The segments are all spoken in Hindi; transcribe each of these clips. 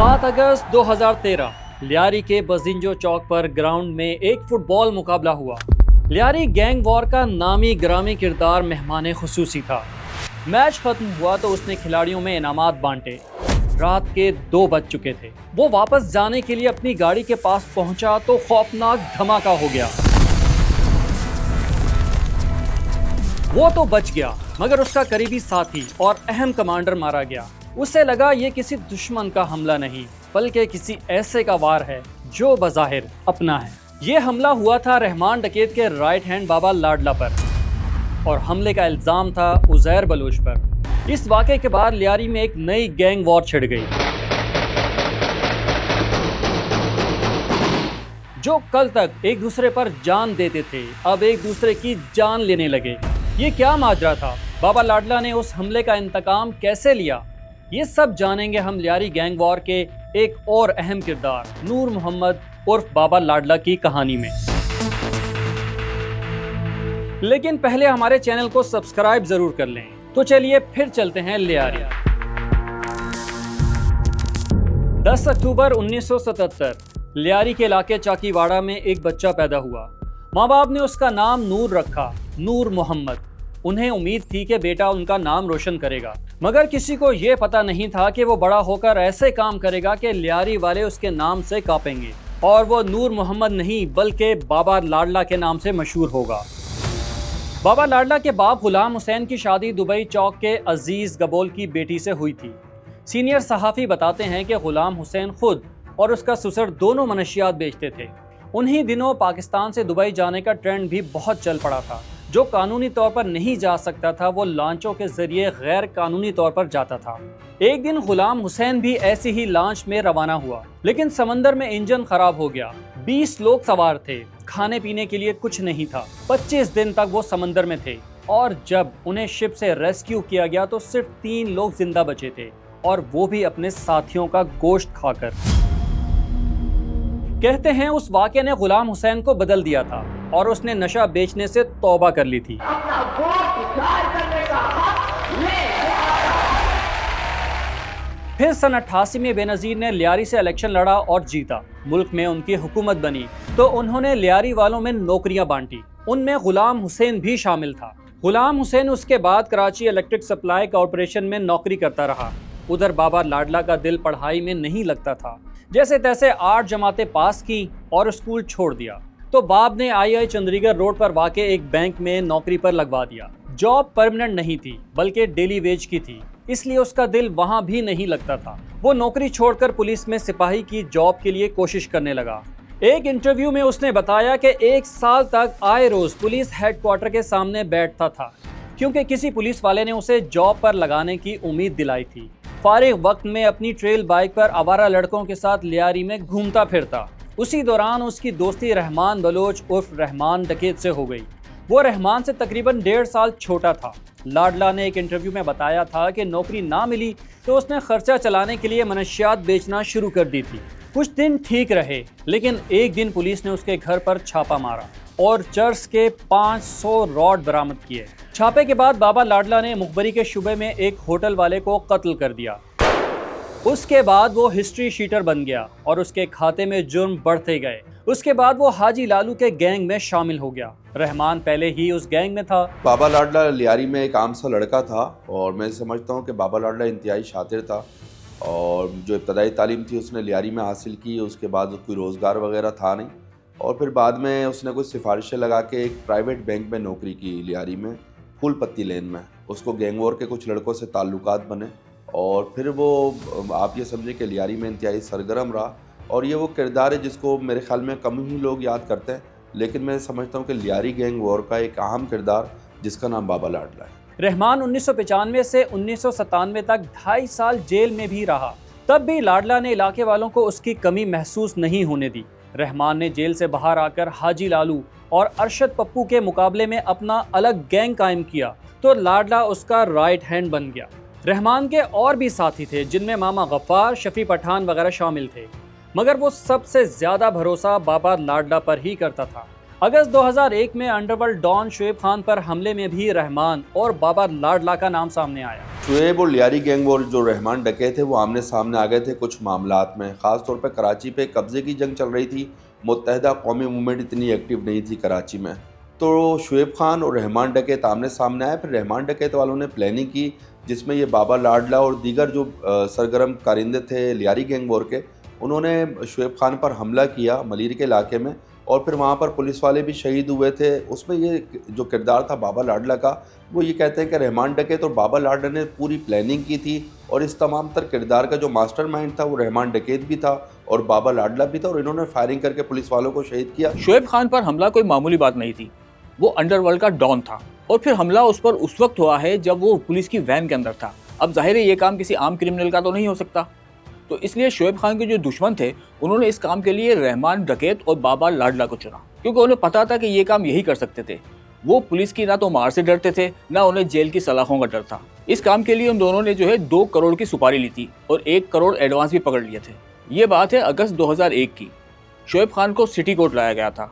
7 अगस्त 2013 लियारी के बजिंजो चौक पर ग्राउंड में एक फुटबॉल मुकाबला हुआ। लियारी गैंग वॉर का नामी ग्रामी किरदार मेहमान खुसूसी था। मैच खत्म हुआ तो उसने खिलाड़ियों में इनामात बांटे। रात के 2 बज चुके थे। वो वापस जाने के लिए अपनी गाड़ी के पास पहुंचा तो खौफनाक धमाका हो गया। वो तो बच गया, मगर उसका करीबी साथी और अहम कमांडर मारा गया। उसे लगा ये किसी दुश्मन का हमला नहीं, बल्कि किसी ऐसे का वार है जो बज़ाहिर अपना है। ये हमला हुआ था रहमान डकैत के राइट हैंड बाबा लाडला पर और हमले का इल्जाम था उज़ैर बलोच पर। इस वाक़े के बाद लियारी में एक नई गैंग वॉर छिड़ गई। जो कल तक एक दूसरे पर जान देते थे, अब एक दूसरे की जान लेने लगे। ये क्या माजरा था? बाबा लाडला ने उस हमले का इंतकाम कैसे लिया? ये सब जानेंगे हम लियारी गैंग वॉर के एक और अहम किरदार नूर मोहम्मद उर्फ बाबा लाडला की कहानी में। लेकिन पहले हमारे चैनल को सब्सक्राइब जरूर कर लें। तो चलिए फिर चलते हैं लियारी। 10 अक्टूबर 1977 लियारी के इलाके चाकीवाड़ा में एक बच्चा पैदा हुआ। माँ बाप ने उसका नाम नूर रखा, नूर मोहम्मद। उन्हें उम्मीद थी कि बेटा उनका नाम रोशन करेगा, मगर किसी को यह पता नहीं था कि वो बड़ा होकर ऐसे काम करेगा कि लियारी वाले उसके नाम से कांपेंगे और वो नूर मोहम्मद नहीं बल्कि बाबा लाडला के नाम से मशहूर होगा। बाबा लाडला के बाप गुलाम हुसैन की शादी दुबई चौक के अजीज गबोल की बेटी से हुई थी। सीनियर सहाफ़ी बताते हैं कि गुलाम हुसैन खुद और उसका ससुर दोनों मनशियात बेचते थे। उन्हीं दिनों पाकिस्तान से दुबई जाने का ट्रेंड भी बहुत चल पड़ा था। जो कानूनी तौर पर नहीं जा सकता था वो लांचों के जरिए गैर कानूनी तौर पर जाता था। एक दिन गुलाम हुसैन भी ऐसी ही लांच में रवाना हुआ, लेकिन समंदर में इंजन खराब हो गया। 20 लोग सवार थे, खाने पीने के लिए कुछ नहीं था। 25 दिन तक वो समंदर में थे और जब उन्हें शिप से रेस्क्यू किया गया तो सिर्फ 3 लोग जिंदा बचे थे, और वो भी अपने साथियों का गोश्त खाकर। कहते हैं उस वाक़े ने गुलाम हुसैन को बदल दिया था और उसने नशा बेचने से तौबा कर ली थी। फिर सन 88 में बेनज़ीर ने लियारी से इलेक्शन लड़ा और जीता। मुल्क में उनकी हुकूमत बनी तो उन्होंने लियारी वालों में नौकरियां बांटी। उनमें गुलाम हुसैन भी शामिल था। गुलाम हुसैन उसके बाद कराची इलेक्ट्रिक सप्लाई कॉरपोरेशन में नौकरी करता रहा। उधर बाबा लाडला का दिल पढ़ाई में नहीं लगता था। जैसे तैसे 8 जमातें पास की और स्कूल छोड़ दिया तो बाप ने आई चंद्रीगढ़ रोड पर वाक़े एक बैंक में नौकरी पर लगवा दिया। जॉब परमानेंट नहीं थी बल्कि डेली वेज की थी, इसलिए उसका दिल वहां भी नहीं लगता था। वो नौकरी छोड़कर पुलिस में सिपाही की जॉब के लिए कोशिश करने लगा। एक इंटरव्यू में उसने बताया कि 1 साल तक आए रोज पुलिस हेडक्वार्टर के सामने बैठता था, क्योंकि किसी पुलिस वाले ने उसे जॉब पर लगाने की उम्मीद दिलाई थी। फारिग वक्त में अपनी ट्रेल बाइक पर आवारा लड़कों के साथ लियारी में घूमता फिरता। उसी दौरान उसकी दोस्ती रहमान बलोच उर्फ रहमान डकैत से हो गई। वो रहमान से तकरीबन 1.5 साल छोटा था। लाडला ने एक इंटरव्यू में बताया था कि नौकरी ना मिली तो उसने खर्चा चलाने के लिए मनशियात बेचना शुरू कर दी थी। कुछ दिन ठीक रहे, लेकिन एक दिन पुलिस ने उसके घर पर छापा मारा और चर्स के 500 रॉड बरामद किए। छापे के बाद बाबा लाडला ने मुखबरी के शुबे में एक होटल वाले को कत्ल कर दिया। उसके बाद वो हिस्ट्री शीटर बन गया और उसके खाते में जुर्म बढ़ते गए। उसके बाद वो हाजी लालू के गैंग में शामिल हो गया। रहमान पहले ही उस गैंग में था। बाबा लाडला लियारी में एक आम सा लड़का था और मैं समझता हूँ कि बाबा लाडला इंतहाई शातिर था और जो इब्तदाई तालीम थी उसने लियारी में हासिल की। उसके बाद कोई रोज़गार वगैरह था नहीं और फिर बाद में उसने कुछ सिफारिशें लगा के एक प्राइवेट बैंक में नौकरी की लियारी में, फूल पत्ती लेन में। उसको गैंग वॉर के कुछ लड़कों से ताल्लुकात बने और फिर वो आप ये समझें कि लियारी में इंतहाई सरगर्म रहा। और ये वो किरदार है जिसको मेरे ख्याल में कम ही लोग याद करते हैं, लेकिन मैं समझता हूँ कि लियारी गैंग वॉर का एक अहम किरदार जिसका नाम बाबा लाडला है। रहमान 1995 से 1997 तक 2.5 साल जेल में भी रहा। तब भी लाडला ने इलाके वालों को उसकी कमी महसूस नहीं होने दी। रहमान ने जेल से बाहर आकर हाजी लालू और अरशद पप्पू के मुकाबले में अपना अलग गैंग कायम किया तो लाडला उसका राइट हैंड बन गया। रहमान के और भी साथी थे जिनमें मामा गफ्फार, शफी पठान वगैरह शामिल थे, मगर वो सबसे ज्यादा भरोसा बाबा लाडला पर ही करता था। अगस्त 2001 में अंडरवर्ल्ड डॉन शुएब खान पर हमले में भी रहमान और बाबा लाडला का नाम सामने आया। शुएब और लियारी गैंग और जो रहमान डकैत थे वो आमने सामने आ गए थे कुछ मामलात में। ख़ास तौर पर कराची पे कब्जे की जंग चल रही थी। मुत्तहिदा कौमी मूवमेंट इतनी एक्टिव नहीं थी कराची में, तो शुएब खान और रहमान डकैत आमने सामने आए। फिर रहमान डकैत वालों ने प्लानिंग की जिसमें ये बाबा लाडला और दीगर जो सरगर्म कारिंदे थे लियारी गैंग वॉर के, उन्होंने शुएब खान पर हमला किया मलीर के इलाके में, और फिर वहाँ पर पुलिस वाले भी शहीद हुए थे। उसमें ये जो किरदार था बाबा लाडला का, वो ये कहते हैं कि रहमान डकैत और बाबा लाडला ने पूरी प्लानिंग की थी, और इस तमाम तर किरदार का जो मास्टरमाइंड था वो रहमान डकैत भी था और बाबा लाडला भी था, और इन्होंने फायरिंग करके पुलिस वालों को शहीद किया। शुएब खान पर हमला कोई मामूली बात नहीं थी, वो अंडरवर्ल्ड का डॉन था, और फिर हमला उस पर उस वक्त हुआ है जब वो पुलिस की वैन के अंदर था। अब जाहिर है ये काम किसी आम क्रिमिनल का तो नहीं हो सकता, तो इसलिए शुएब खान के जो दुश्मन थे उन्होंने इस काम के लिए रहमान डकैत और बाबा लाडला को चुना, क्योंकि उन्हें पता था कि ये काम यही कर सकते थे। वो पुलिस की ना तो मार से डरते थे, ना उन्हें जेल की सलाखों का डर था। इस काम के लिए उन दोनों ने जो है 2 करोड़ की सुपारी ली थी और 1 करोड़ एडवांस भी पकड़ लिए थे। ये बात है अगस्त 2001 की। शुएब खान को सिटी कोर्ट लाया गया था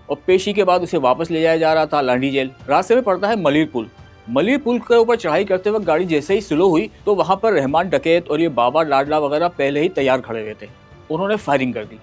और पेशी के बाद उसे वापस ले जाया जा रहा था लांडी जेल। रास्ते में पड़ता है मलीर पुल। मलीर पुल के ऊपर चढ़ाई करते वक्त गाड़ी जैसे ही स्लो हुई तो वहां पर रहमान डकैत और ये बाबा लाडला वगैरह पहले ही तैयार खड़े हुए थे। उन्होंने फायरिंग कर दी।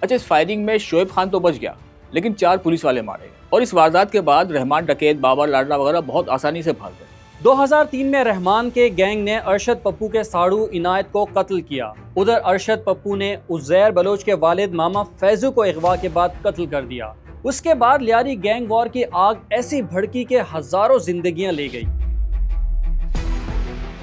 अच्छा, इस फायरिंग में शुएब खान तो बच गया, लेकिन 4 पुलिस वाले मारे गए, और इस वारदात के बाद रहमान डकैत, बाबा लाडला वगैरह बहुत आसानी से भाग गए। 2003 में रहमान के गैंग ने अरशद पप्पू के साड़ू इनायत को कत्ल किया। उधर अरशद पप्पू ने उज़ैर बलोच के वालिद मामा फैजू को अगवा के बाद कत्ल कर दिया। उसके बाद लियारी गैंग वॉर की आग ऐसी भड़की के हजारों जिंदगियां ले गई।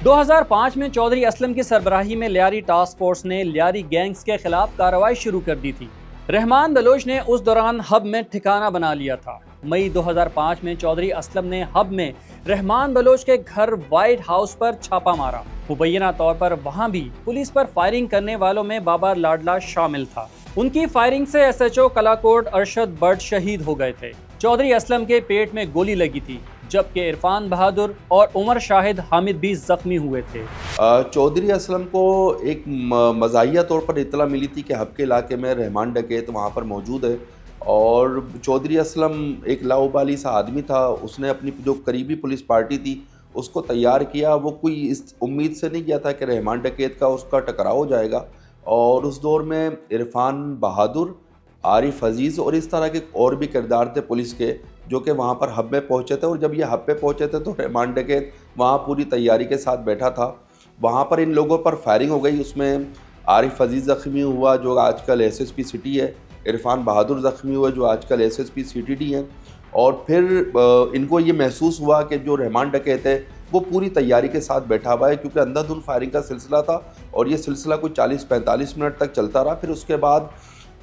2005 में चौधरी असलम की सरबराही में लियारी टास्क फोर्स ने लियारी गैंग्स के खिलाफ कार्रवाई शुरू कर दी थी। रहमान बलोच ने उस दौरान हब में ठिकाना बना लिया था। मई 2005 में चौधरी असलम ने हब में रहमान बलोच के घर व्हाइट हाउस पर छापा मारा। मुबैना तौर पर वहां भी पुलिस पर फायरिंग करने वालों में बाबा लाडला शामिल था। उनकी फायरिंग से एसएचओ कलाकोट अरशद बट शहीद हो गए थे। चौधरी असलम के पेट में गोली लगी थी, जबकि इरफान बहादुर और उमर शाहिद हामिद भी जख्मी हुए थे। चौधरी असलम को एक मज़ाहिया तौर पर इतला मिली थी कि हब के इलाके में रहमान डकैत वहाँ पर मौजूद है, और चौधरी असलम एक लाउबाली सा आदमी था। उसने अपनी जो करीबी पुलिस पार्टी थी उसको तैयार किया। वो कोई इस उम्मीद से नहीं किया था कि रहमान डकैत का उसका टकराव हो जाएगा, और उस दौर में इरफान बहादुर, आरिफ अजीज़ और इस तरह के और भी किरदार थे पुलिस के जो कि वहाँ पर हब में पहुँचे थे। और जब ये हब पे पहुँचे थे तो रहमान डकैत वहाँ पूरी तैयारी के साथ बैठा था। वहाँ पर इन लोगों पर फायरिंग हो गई। उसमें आरिफ अजीज़ ज़ख्मी हुआ जो आजकल एसएसपी सिटी है, इरफान बहादुर ज़ख्मी हुआ जो आजकल एसएसपी सीटीडी है। और फिर इनको ये महसूस हुआ कि जो रहमान डकैत है वो पूरी तैयारी के साथ बैठा हुआ है, क्योंकि अंधाधुंध फायरिंग का सिलसिला था और ये सिलसिला कुछ 40-45 मिनट तक चलता रहा। फिर उसके बाद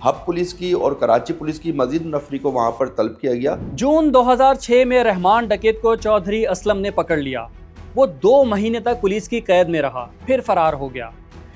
हब पुलिस की और कराची पुलिस की मजीद नफरी को वहाँ पर तलब किया गया। जून 2006 में रहमान डकैत को चौधरी असलम ने पकड़ लिया। वो 2 महीने तक पुलिस की कैद में रहा, फिर फरार हो गया।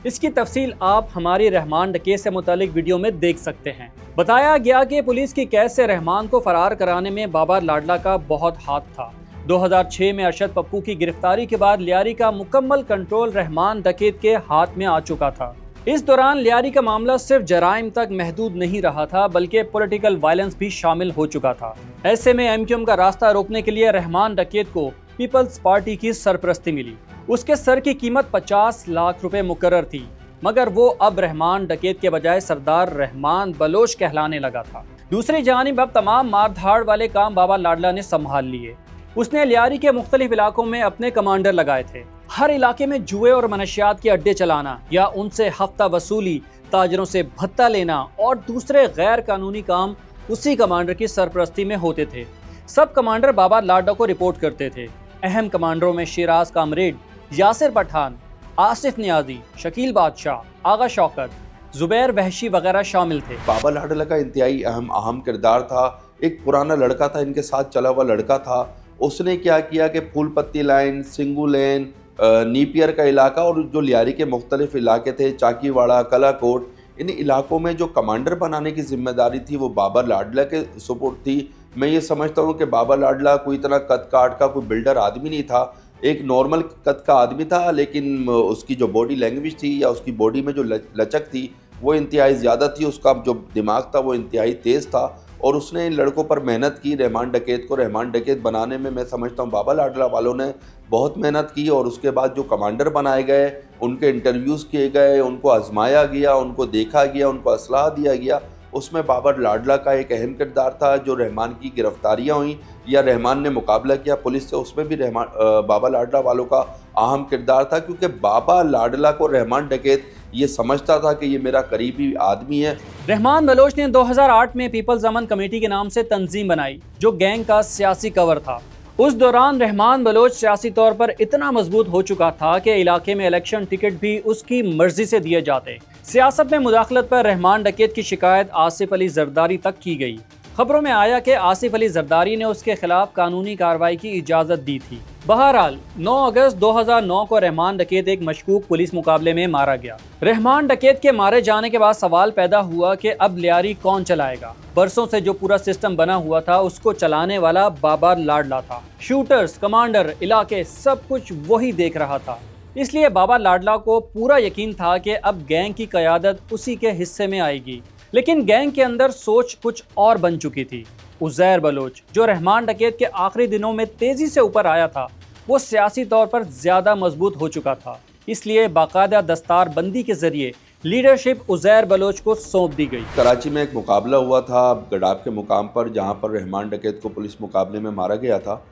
इसकी तफसील आप हमारी रहमान डकैत से मुतालिक वीडियो में देख सकते हैं। बताया गया कि पुलिस की कैद से रहमान को फरार कराने में बाबा लाडला का बहुत हाथ था। 2006 में अरशद पप्पू की गिरफ्तारी के बाद लियारी का मुकम्मल कंट्रोल रहमान डकैत के हाथ में आ चुका था। इस दौरान लियारी का मामला सिर्फ जराइम तक महदूद नहीं रहा था, बल्कि पॉलिटिकल वायलेंस भी शामिल हो चुका था। ऐसे में एमक्यूएम का रास्ता रोकने के लिए रहमान डकैत को पीपल्स पार्टी की सरपरस्ती मिली। उसके सर की कीमत 50 लाख रुपए मुकर्रर थी, मगर वो अब रहमान डकैत के बजाय सरदार रहमान बलोच कहलाने लगा था। दूसरी जानिब अब तमाम मारधाड़ वाले काम बाबा लाडला ने संभाल लिए। उसने लियारी के मुख्तलिफ इलाकों में अपने कमांडर लगाए थे। हर इलाके में जुए और मनशियात के अड्डे चलाना या उनसे हफ्ता वसूली, ताजरों से भत्ता लेना और दूसरे गैर कानूनी काम उसी कमांडर की सरपरस्ती में होते थे। सब कमांडर बाबा लाडला को रिपोर्ट करते थे। अहम कमांडरों में शिराज कामरेड, यासिर पठान, आसिफ नियाजी, शकील बादशाह, आगा शौकत, जुबैर वहशी वगैरह शामिल थे। बाबा लाडला का इंतहाई अहम किरदार था। एक पुराना लड़का था, इनके साथ चला हुआ लड़का था। उसने क्या किया कि फूल पत्ती लाइन, सिंगू लेन, नीपियर का इलाका और जो लियारी के मुख्तलिफ इलाके थे, चाकीवाड़ा, कलाकोट, इन इलाकों में जो कमांडर बनाने की जिम्मेदारी थी वो बाबा लाडला के सुपुर्द थी। मैं ये समझता हूँ कि बाबा लाडला कोई इतना कद काट का कोई बिल्डर आदमी नहीं था, एक नॉर्मल कद का आदमी था, लेकिन उसकी जो बॉडी लैंग्वेज थी या उसकी बॉडी में जो लचक थी वो इंतहाई ज़्यादा थी। उसका जो दिमाग था वो इंतहाई तेज़ था और उसने इन लड़कों पर मेहनत की। रहमान डकैत को रहमान डकैत बनाने में मैं समझता हूँ बाबा लाडला वालों ने बहुत मेहनत की, और उसके बाद जो कमांडर बनाए गए, उनके इंटरव्यूज़ किए गए, उनको आजमाया गया, उनको देखा गया, उनको असलाह दिया गया, उसमें बाबा लाडला का एक अहम किरदार था। जो रहमान की गिरफ्तारियां हुई या रहमान ने मुकाबला किया पुलिस से, उसमें भी बाबा लाडला वालों का अहम किरदार था, क्योंकि बाबा लाडला को रहमान डकैत ये समझता था कि ये मेरा करीबी आदमी है। रहमान बलोच ने 2008 में पीपल्स अमन कमेटी के नाम से तंजीम बनाई, जो गैंग का सियासी कवर था। उस दौरान रहमान बलोच सियासी तौर पर इतना मजबूत हो चुका था कि इलाके में इलेक्शन टिकट भी उसकी मर्जी से दिए जाते। सियासत में मुदाखलत पर रहमान डकैत की शिकायत आसिफ अली जरदारी तक की गई। खबरों में आया कि आसिफ अली जरदारी ने उसके खिलाफ कानूनी कार्रवाई की इजाज़त दी थी। बहरहाल 9 अगस्त 2009 को रहमान डकैत एक मशकूक पुलिस मुकाबले में मारा गया। रहमान डकैत के मारे जाने के बाद सवाल पैदा हुआ कि अब लियारी कौन चलाएगा। बरसों से जो पूरा सिस्टम बना हुआ था उसको चलाने वाला बाबा लाडला था। शूटर्स, कमांडर, इलाके सब कुछ वही देख रहा था। इसलिए बाबा लाडला को पूरा यकीन था कि अब गैंग की क़यादत उसी के हिस्से में आएगी। लेकिन गैंग के अंदर सोच कुछ और बन चुकी थी। उज़ैर बलोच, जो रहमान डकैत के आखिरी दिनों में तेजी से ऊपर आया था, वो सियासी तौर पर ज्यादा मजबूत हो चुका था। इसलिए बाकायदा दस्तार बंदी के जरिए लीडरशिप उज़ैर बलोच को सौंप दी गई। कराची में एक मुकाबला हुआ था गडाब के मुकाम पर, जहां पर रहमान डकैत को पुलिस मुकाबले में मारा गया था,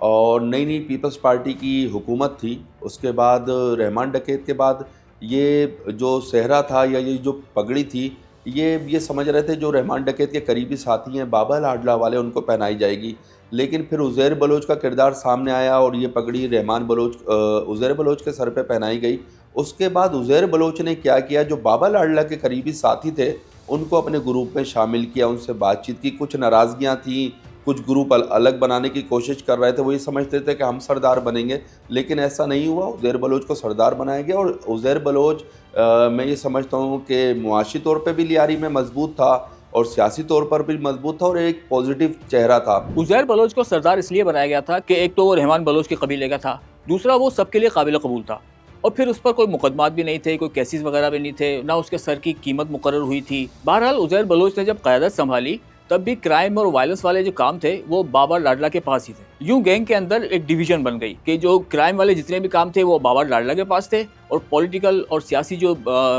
और नई नई पीपल्स पार्टी की हुकूमत थी। उसके बाद रहमान डकैत के बाद ये जो सेहरा था या ये जो पगड़ी थी, ये समझ रहे थे जो रहमान डकैत के करीबी साथी हैं बाबा लाडला वाले, उनको पहनाई जाएगी। लेकिन फिर उज़ैर बलोच का किरदार सामने आया और ये पगड़ी उज़ैर बलोच के सर पे पहनाई गई। उसके बाद उज़ैर बलोच ने क्या किया, जो बाबा लाडला के करीबी साथी थे उनको अपने ग्रुप में शामिल किया, उनसे बातचीत की। कुछ नाराज़गियाँ थीं, कुछ ग्रुप अलग बनाने की कोशिश कर रहे थे। वो ये समझते थे कि हम सरदार बनेंगे, लेकिन ऐसा नहीं हुआ। उज़ैर बलोच को सरदार बनाया गया, और उज़ैर बलोच मैं ये समझता हूँ कि मुआशी तौर पे भी लियारी में मजबूत था और सियासी तौर पर भी मजबूत था, और एक पॉजिटिव चेहरा था। उज़ैर बलोच को सरदार इसलिए बनाया गया था कि एक तो वो रहमान बलोच के कबीले का था, दूसरा वो सबके लिए काबिल कबूल था, और फिर उस पर कोई मुकदमात भी नहीं थे, कोई केसेस वगैरह भी नहीं थे, ना उसके सर की कीमत मुकर्रर हुई थी। बहरहाल उज़ैर बलोच ने जब क़यादत संभाली तब भी क्राइम और वायलेंस वाले जो काम थे वो बाबा लाडला के पास ही थे। यूं गैंग के अंदर एक डिवीजन बन गई कि जो क्राइम वाले जितने भी काम थे वो बाबा लाडला के पास थे, और पॉलिटिकल और सियासी जो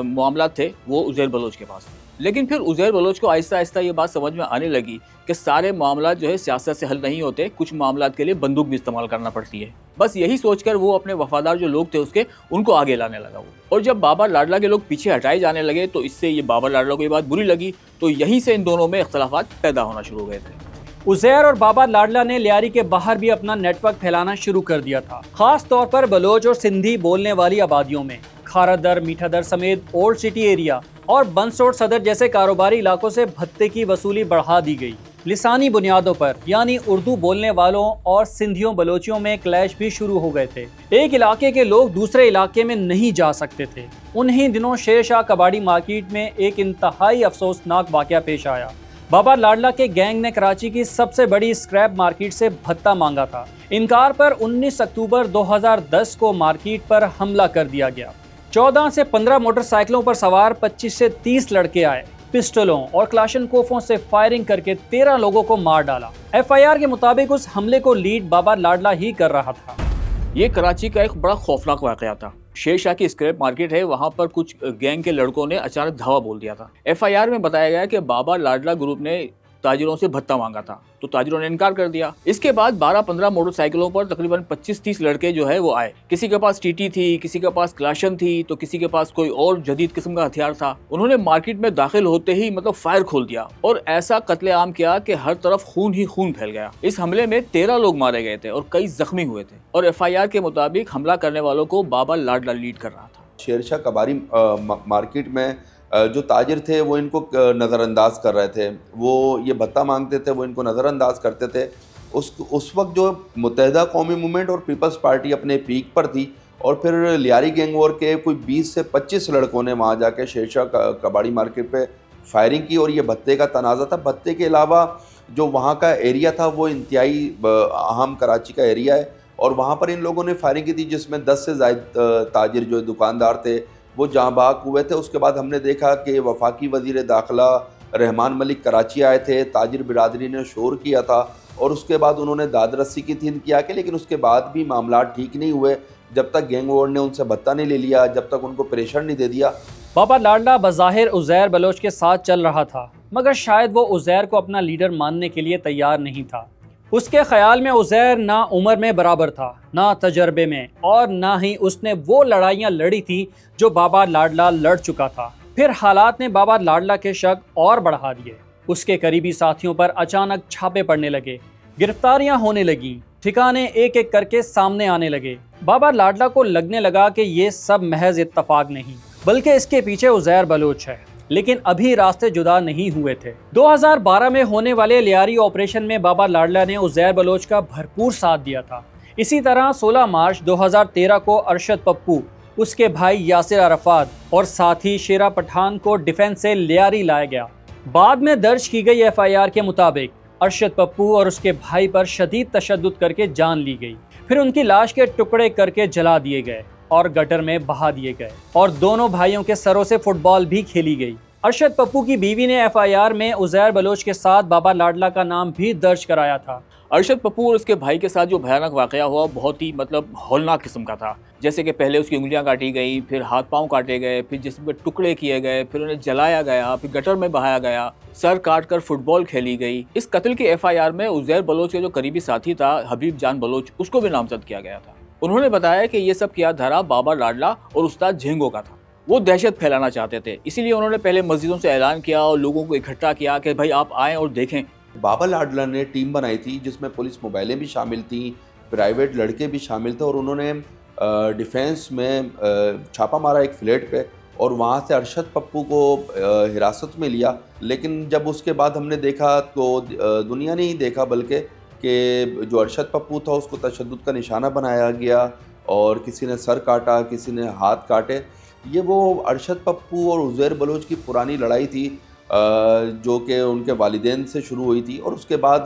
मामला थे वो उज़ैर बलोच के पास थे। लेकिन फिर उज़ैर बलोच को आहिस्ता आहिस्ता ये बात समझ में आने लगी कि सारे मामला जो है सियासत से हल नहीं होते, कुछ मामला के लिए बंदूक भी इस्तेमाल करना पड़ती है। बस यही सोचकर वो अपने वफादार जो लोग थे उनको आगे लाने लगा वो। और जब बाबा लाडला के लोग पीछे हटाए जाने लगे तो इससे ये बाबा लाडला को ये बात बुरी लगी, तो यहीं से इन दोनों में इख्तलाफात पैदा होना शुरू हो गए थे। उज़ैर और बाबा लाडला ने लियारी के बाहर भी अपना नेटवर्क फैलाना शुरू कर दिया था, खास तौर पर बलोच और सिंधी बोलने वाली आबादियों में। खारादर, मीठादर समेत ओल्ड सिटी एरिया और बंसरोड सदर जैसे कारोबारी इलाकों से भत्ते की वसूली बढ़ा दी गई। लिसानी बुनियादों पर यानी उर्दू बोलने वालों और सिंधियों बलोचियों में क्लैश भी शुरू हो गए थे। एक इलाके के लोग दूसरे इलाके में नहीं जा सकते थे। उन्हीं दिनों शेर शाह कबाड़ी मार्केट में एक इंतहाई अफसोसनाक वाकया पेश आया। बाबा लाडला के गैंग ने कराची की सबसे बड़ी स्क्रैप मार्केट से भत्ता मांगा था। इनकार पर 19 अक्टूबर 2010 को मार्केट पर हमला कर दिया गया। 14 से 15 मोटरसाइकिलों पर सवार 25 से 30 लड़के आए। पिस्टलों और क्लाशनकोफों से फायरिंग करके 13 लोगों को मार डाला। FIR के मुताबिक उस हमले को लीड बाबा लाडला ही कर रहा था। ये कराची का एक बड़ा खौफनाक वाकया था। शेर शाह की स्क्रैप मार्केट है, वहां पर कुछ गैंग के लड़कों ने अचानक धावा बोल दिया था। FIR में बताया गया कि बाबा लाडला ग्रुप ने ताजिरों से भत्ता मांगा था, तो ताजिरों ने इनकार कर दिया। इसके बाद 12-15 मोटरसाइकिलों पर तकरीबन 25-30 लड़के जो है वो आए। किसी के पास TT थी, किसी के पास क्लाशन थी, तो किसी के पास कोई और जदीद किस्म का हथियार था। उन्होंने मार्केट में दाखिल होते ही फायर खोल दिया और ऐसा कत्लेआम किया कि हर तरफ खून ही खून फैल गया। इस हमले में 13 लोग मारे गए थे और कई जख्मी हुए थे, और FIR के मुताबिक हमला करने वालों को बाबा लाडला लीड कर रहा था। शेरशाह कबाड़ी मार्केट में जो ताजिर थे वो इनको नज़रअंदाज कर रहे थे। वो ये भत्ता मांगते थे, वो इनको नज़रअंदाज करते थे। उस वक्त जो मुत्तहिदा कौमी मूवमेंट और पीपल्स पार्टी अपने पीक पर थी, और फिर लियारी गैंग वॉर के कोई 20 से 25 लड़कों ने वहाँ जाके शेरशाह कबाड़ी मार्केट पे फायरिंग की, और ये भत्ते का तनाज़ा था। भत्ते के अलावा जो वहाँ का एरिया था वो इंतहाई अहम कराची का एरिया है, और वहाँ पर इन लोगों ने फायरिंग की थी, जिसमें 10 से ज़ायद ताजिर जो दुकानदार थे वो जाँ बाग हुए थे। उसके बाद हमने देखा कि वफाकी वज़ीर दाखिला रहमान मलिक कराची आए थे, ताजिर बिरादरी ने शोर किया था और उसके बाद उन्होंने दाद रस्सी की थी इनकी आके, लेकिन उसके बाद भी मामला ठीक नहीं हुए जब तक गैंग वॉर ने उनसे भत्ता नहीं ले लिया, जब तक उनको प्रेशर नहीं दे दिया। बाबा लाडला बज़ाहिर उज़ैर बलोच के साथ चल रहा था, मगर शायद वो उज़ैर को अपना लीडर मानने के लिए तैयार नहीं था। उसके ख्याल में उज़ैर ना उम्र में बराबर था, ना तजर्बे में, और ना ही उसने वो लड़ाइयाँ लड़ी थी जो बाबा लाडला लड़ चुका था। फिर हालात ने बाबा लाडला के शक और बढ़ा दिए। उसके करीबी साथियों पर अचानक छापे पड़ने लगे, गिरफ्तारियां होने लगीं, ठिकाने एक एक करके सामने आने लगे। बाबा लाडला को लगने लगा कि ये सब महज इत्तफाक नहीं, बल्कि इसके पीछे उज़ैर बलोच है। लेकिन अभी रास्ते जुदा नहीं हुए थे। 2012 में होने वाले लियारी ऑपरेशन में बाबा लाडला ने उज़ैर बलोच का भरपूर साथ दिया था। इसी तरह 16 मार्च 2013 को अरशद पप्पू, उसके भाई यासिर अरफात और साथी शेरा पठान को डिफेंस से लियारी लाया गया। बाद में दर्ज की गई एफआईआर के मुताबिक अरशद पप्पू और उसके भाई पर शदीद तशद्दुद करके जान ली गई। फिर उनकी लाश के टुकड़े करके जला दिए गए और गटर में बहा दिए गए और दोनों भाइयों के सरों से फुटबॉल भी खेली गई। अरशद पप्पू की बीवी ने एफआईआर में उज़ैर बलोच के साथ बाबा लाडला का नाम भी दर्ज कराया था। अरशद पप्पू और उसके भाई के साथ जो भयानक वाकया हुआ बहुत ही हौलनाक किस्म का था। जैसे कि पहले उसकी उंगलियां काटी गई, फिर हाथ पांव काटे गए, फिर जिसमें टुकड़े किए गए, फिर उन्हें जलाया गया, फिर गटर में बहाया गया, सर काट कर फुटबॉल खेली गई। इस कत्ल की एफआईआर में उज़ैर बलोच के जो करीबी साथी था हबीब जान बलोच, उसको भी नामजद किया गया था। उन्होंने बताया कि ये सब किया धरा बाबा लाडला और उस्ताद झेंगो का था। वो दहशत फैलाना चाहते थे, इसीलिए उन्होंने पहले मस्जिदों से ऐलान किया और लोगों को इकट्ठा किया कि भाई आप आएँ और देखें। बाबा लाडला ने टीम बनाई थी जिसमें पुलिस मोबाइलें भी शामिल थी, प्राइवेट लड़के भी शामिल थे और उन्होंने डिफेंस में छापा मारा एक फ्लैट पे और वहाँ से अरशद पप्पू को हिरासत में लिया। लेकिन जब उसके बाद हमने देखा तो दुनिया ने ही देखा बल्कि कि जो अरशद पप्पू था उसको तशद्दुद का निशाना बनाया गया और किसी ने सर काटा, किसी ने हाथ काटे। ये वो अरशद पप्पू और उज़ैर बलोच की पुरानी लड़ाई थी जो कि उनके वालिदैन से शुरू हुई थी और उसके बाद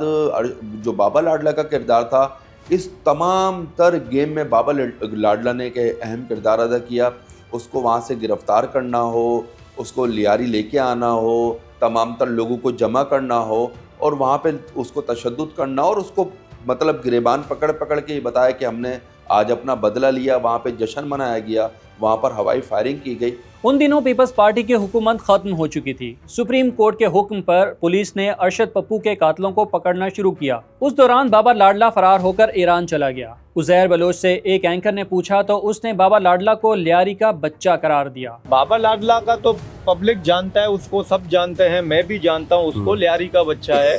जो बाबा लाडला का किरदार था इस तमाम तर गेम में बाबा लाडला ने एक अहम किरदार अदा किया। उसको वहाँ से गिरफ़्तार करना हो, उसको लियारी लेके आना हो, तमाम तर लोगों को जमा करना हो और वहाँ पे उसको तशद्दुद करना और उसको मतलब गिरेबान पकड़ पकड़ के ये बताया कि हमने आज अपना बदला लिया। वहाँ पे जश्न मनाया गया, वहाँ पर हवाई फायरिंग की गई। उन दिनों पीपल्स पार्टी की हुकूमत खत्म हो चुकी थी। सुप्रीम कोर्ट के हुक्म पर पुलिस ने अरशद पप्पू के कातलों को पकड़ना शुरू किया। उस दौरान बाबा लाडला फरार होकर ईरान चला गया। उज़ैर बलोच से एक एंकर ने पूछा तो उसने बाबा लाडला को लियारी का बच्चा करार दिया। बाबा लाडला का तो पब्लिक जानता है, उसको सब जानते हैं, मैं भी जानता हूँ उसको, लियारी का बच्चा है।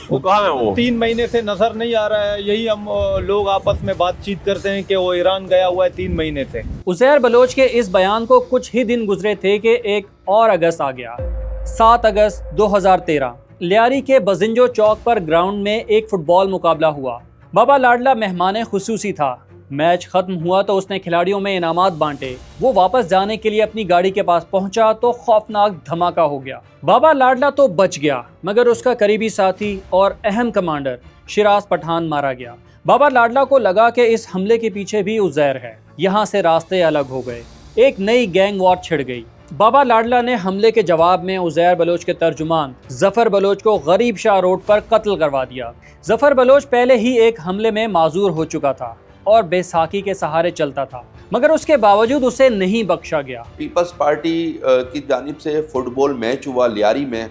वो कहाँ है? वो 3 महीने से नजर नहीं आ रहा है। यही हम लोग आपस में बातचीत करते हैं कि वो ईरान गया हुआ है 3 महीने से। उज़ैर बलोच के इस बयान को कुछ ही दिन गुजरे थे कि एक और अगस्त आ गया। 7 अगस्त 2013 लियारी के बजिंजो चौक पर ग्राउंड में एक फुटबॉल मुकाबला हुआ। बाबा लाडला मेहमान खुसूसी था। मैच खत्म हुआ तो उसने खिलाड़ियों में इनामात बांटे। वो वापस जाने के लिए अपनी गाड़ी के पास पहुंचा तो खौफनाक धमाका हो गया। बाबा लाडला तो बच गया मगर उसका करीबी साथी और अहम कमांडर शिराज पठान मारा गया। बाबा लाडला को लगा कि इस हमले के पीछे भी उज़ैर है। यहाँ से रास्ते अलग हो गए, एक नई गैंग वॉर छिड़ गई। बाबा लाडला ने हमले के जवाब में उज़ैर बलोच के तर्जुमान जफर बलोच को गरीब शाह रोड पर कत्ल करवा दिया। जफर बलोच पहले ही एक हमले में माजूर हो चुका था और बेसाखी के सहारे चलता था, मगर उसके बावजूद उसे नहीं बख्शा गया। पीपल्स पार्टी की जानिब से फुटबॉल मैच हुआ लियारी में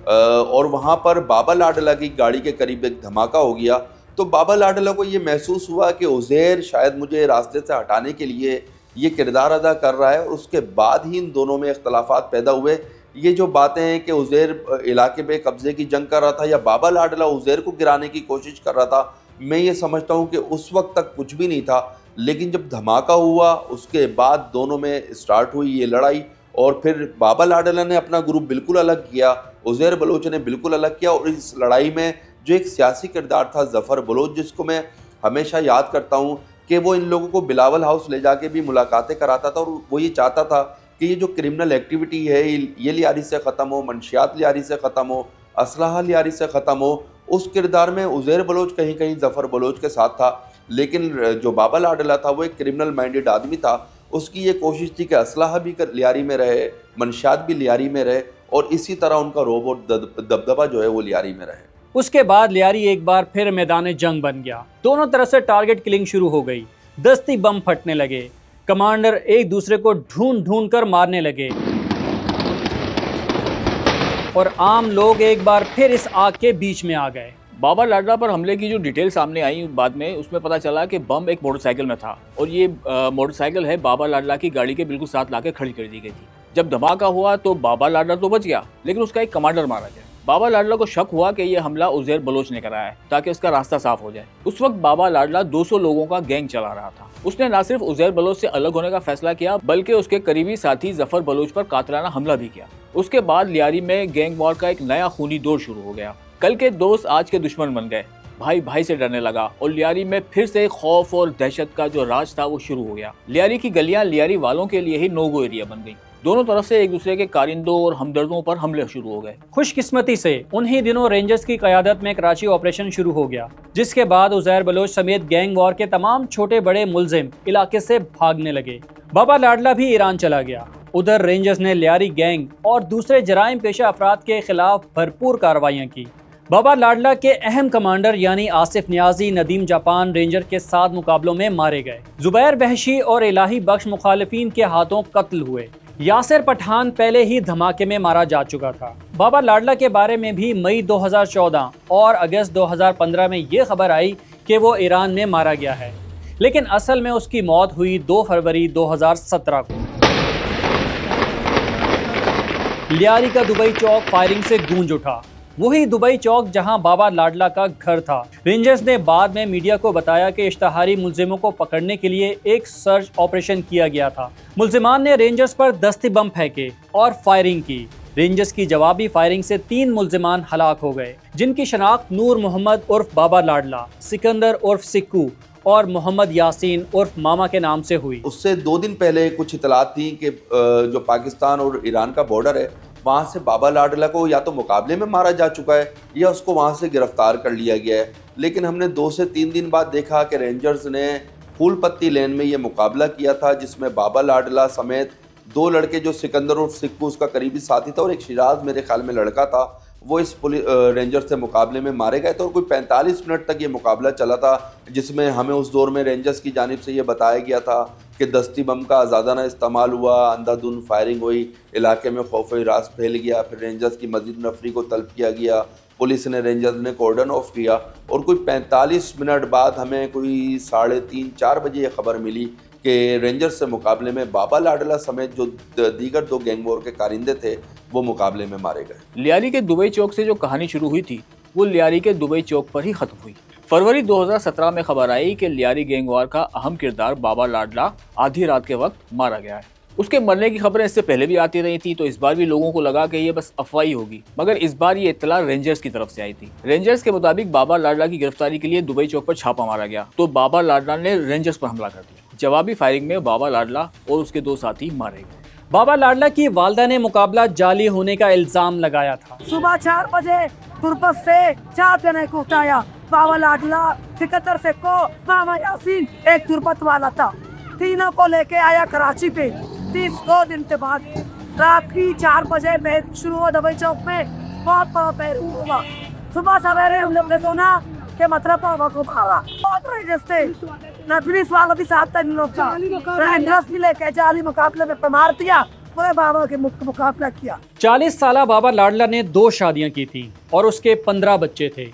और वहाँ पर बाबा लाडला की गाड़ी के करीब एक धमाका हो गया। तो बाबा लाडला को ये महसूस हुआ कि उज़ैर शायद मुझे रास्ते से हटाने के लिए ये किरदार अदा कर रहा है और उसके बाद ही इन दोनों में इख्तलाफात पैदा हुए। ये जो बातें हैं कि उज़ैर इलाके पे कब्ज़े की जंग कर रहा था या बाबा लाडला उज़ैर को गिराने की कोशिश कर रहा था, मैं ये समझता हूँ कि उस वक्त तक कुछ भी नहीं था। लेकिन जब धमाका हुआ उसके बाद दोनों में स्टार्ट हुई ये लड़ाई और फिर बाबा लाडला ने अपना ग्रुप बिल्कुल अलग किया, उज़ैर बलोच ने बिल्कुल अलग किया और इस लड़ाई में जो एक सियासी किरदार था जफ़र बलोच, जिसको मैं हमेशा याद करता हूँ कि वो इन लोगों को बिलावल हाउस ले जाके भी मुलाकातें कराता था और वो ये चाहता था कि ये जो क्रिमिनल एक्टिविटी है ये लियारी से ख़त्म हो, मंशियात लियारी से ख़त्म हो, असलहा लियारी से ख़त्म हो। उस किरदार में उज़ैर बलोच कहीं कहीं जफ़र बलोच के साथ था, लेकिन जो बाबा लाडला था वो एक क्रिमिनल माइंडेड आदमी था। उसकी ये कोशिश थी कि असलहा भी लियारी में रहे, मंशात भी लियारी में रहे और इसी तरह उनका रोब और दबदबा जो है वो लियारी में रहे। उसके बाद लियारी एक बार फिर मैदान जंग बन गया। दोनों तरफ से टारगेट किलिंग शुरू हो गई। दस्ती बम फटने लगे। कमांडर एक दूसरे को ढूंढ ढूंढ कर मारने लगे और आम लोग एक बार फिर इस आग के बीच में आ गए। बाबा लाडला पर हमले की जो डिटेल सामने आई बाद में, उसमें पता चला कि बम एक मोटरसाइकिल में था और ये मोटरसाइकिल है बाबा लाडला की गाड़ी के बिल्कुल साथ लाके खड़ी कर दी गई थी। जब धमाका हुआ तो बाबा लाडला तो बच गया, लेकिन उसका एक कमांडर मारा गया। बाबा लाडला को शक हुआ कि यह हमला उज़ैर बलोच ने कराया है ताकि उसका रास्ता साफ हो जाए। उस वक्त बाबा लाडला 200 लोगों का गैंग चला रहा था। उसने न सिर्फ उज़ैर बलोच से अलग होने का फैसला किया, बल्कि उसके करीबी साथी जफर बलोच पर कातिलाना हमला भी किया। उसके बाद लियारी में गैंग वॉर का एक नया खूनी दौर शुरू हो गया। कल के दोस्त आज के दुश्मन बन गए। भाई भाई से डरने लगा और लियारी में फिर से खौफ और दहशत का जो राज था वो शुरू हो गया। लियारी की गलियां लियारी वालों के लिए ही नो गो एरिया बन गई। दोनों तरफ से एक दूसरे के कारिंदों और हमदर्दों पर हमले शुरू हो गए। खुशकिस्मती से उन्हीं दिनों रेंजर्स की क़यादत में कराची ऑपरेशन शुरू हो गया, जिसके बाद उज़ैर बलोच समेत गैंग वॉर के तमाम छोटे बड़े मुलजिम इलाके से भागने लगे। बाबा लाडला भी ईरान चला गया। उधर रेंजर्स ने लियारी गैंग और दूसरे जराइम पेशा अफराद के खिलाफ भरपूर कार्रवाइयाँ की। बाबा लाडला के अहम कमांडर यानी आसिफ नियाजी नदीम जापान रेंजर के 7 मुकाबलों में मारे गए। जुबैर वहशी और इलाही बख्श मुखालिफिन के हाथों कत्ल हुए। यासिर पठान पहले ही धमाके में मारा जा चुका था। बाबा लाडला के बारे में भी मई 2014 और अगस्त 2015 में ये खबर आई कि वो ईरान में मारा गया है, लेकिन असल में उसकी मौत हुई 2 फरवरी 2017 को। लियारी का दुबई चौक फायरिंग से गूंज उठा। वही दुबई चौक जहां बाबा लाडला का घर था। रेंजर्स ने बाद में मीडिया को बताया कि इश्तहारी मुलजिमों को पकड़ने के लिए एक सर्च ऑपरेशन किया गया था। मुलजिमान ने रेंजर्स पर दस्ती बम फेंके और फायरिंग की। रेंजर्स की जवाबी फायरिंग से 3 मुलजिमान हलाक हो गए, जिनकी शनाख्त नूर मोहम्मद उर्फ बाबा लाडला, सिकंदर उर्फ सिक्कू और मोहम्मद यासीन उर्फ मामा के नाम से हुई। उससे 2 दिन पहले कुछ इतलात थी कि जो पाकिस्तान और ईरान का बॉर्डर है, वहाँ से बाबा लाडला को या तो मुकाबले में मारा जा चुका है या उसको वहाँ से गिरफ्तार कर लिया गया है। लेकिन हमने 2 से 3 दिन बाद देखा कि रेंजर्स ने फूल पत्ती लेन में ये मुकाबला किया था, जिसमें बाबा लाडला समेत 2 लड़के, जो सिकंदर और सिक्कू उसका करीबी साथी था और एक शिराज मेरे ख्याल में लड़का था, वो इस रेंजर से मुकाबले में मारे गए थे। और कोई 45 मिनट तक ये मुकाबला चला था, जिसमें हमें उस दौर में रेंजर्स की जानिब से ये बताया गया था कि दस्ती बम का आज़ादाना इस्तेमाल हुआ, अंधाधुंध फायरिंग हुई, इलाके में खौफ रास फैल गया। फिर रेंजर्स की मज़ीद नफरी को तलब किया गया, पुलिस ने रेंजर्स ने कॉर्डन ऑफ किया और कोई 45 मिनट बाद हमें कोई 3:30-4 बजे ये खबर मिली कि रेंजर्स से मुकाबले में बाबा लाडला समेत जो दीगर 2 गैंग वॉर के कारिंदे थे वो मुकाबले में मारे गए। लियारी के दुबई चौक से जो कहानी शुरू हुई थी वो लियारी के दुबई चौक पर ही खत्म हुई। फरवरी 2017 में खबर आई कि लियारी गैंग वॉर का अहम किरदार बाबा लाडला आधी रात के वक्त मारा गया है। उसके मरने की खबरें इससे पहले भी आती रही थी, तो इस बार भी लोगों को लगा कि ये बस अफवाही होगी, मगर इस बार ये इत्तला रेंजर्स की तरफ से आई थी। रेंजर्स के मुताबिक बाबा लाडला की गिरफ्तारी के लिए दुबई चौक पर छापा मारा गया, तो बाबा लाडला ने रेंजर्स पर हमला कर दिया। जवाबी फायरिंग में बाबा लाडला और उसके 2 साथी मारे गए। बाबा लाडला की वालदा ने मुकाबला जाली होने का इल्जाम लगाया था। सुबह 4 बजे तुर्बत से 4 जने को उठाया। बाबा लाडला, सिकंदर सिक्कू, मामा यासीन, एक तुर्बत वाला था। तीनों को लेके आया कराची पे। 30 दिन के बाद रात की 4 बजे मैच शुरू हुआ दुबई चौक में। बहुत बड़ा पैरू हुआ। सुबह सवेरे हम लोग ने सुना कि मतलब बाबा को मारा। बहुत रेंजर्स थे, पुलिस वाला भी साथ था। इन लोग का रेंजर्स भी लेके जाली मुकाबले में मार दिया। पूरे बाबा के मुकाबला किया। 40 साला बाबा लाडला ने 2 शादियां की थी और उसके 15 बच्चे थे।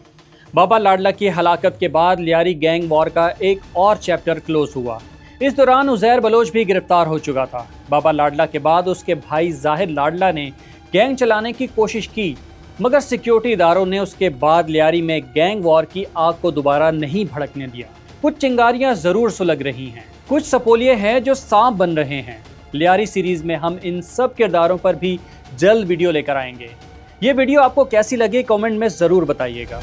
बाबा लाडला की हलाकत के बाद लियारी गैंग वॉर का एक और चैप्टर क्लोज हुआ। इस दौरान उज़ैर बलोच भी गिरफ्तार हो चुका था। बाबा लाडला के बाद उसके भाई जाहिर लाडला ने गैंग चलाने की कोशिश की, मगर सिक्योरिटी इदारों ने उसके बाद लियारी में गैंग वॉर की आग को दोबारा नहीं भड़कने दिया। कुछ चिंगारियां जरूर सुलग रही हैं, कुछ सपोलिये हैं जो सांप बन रहे हैं। लियारी सीरीज में हम इन सब किरदारों पर भी जल्द वीडियो लेकर आएंगे। ये वीडियो आपको कैसी लगी कमेंट में ज़रूर बताइएगा।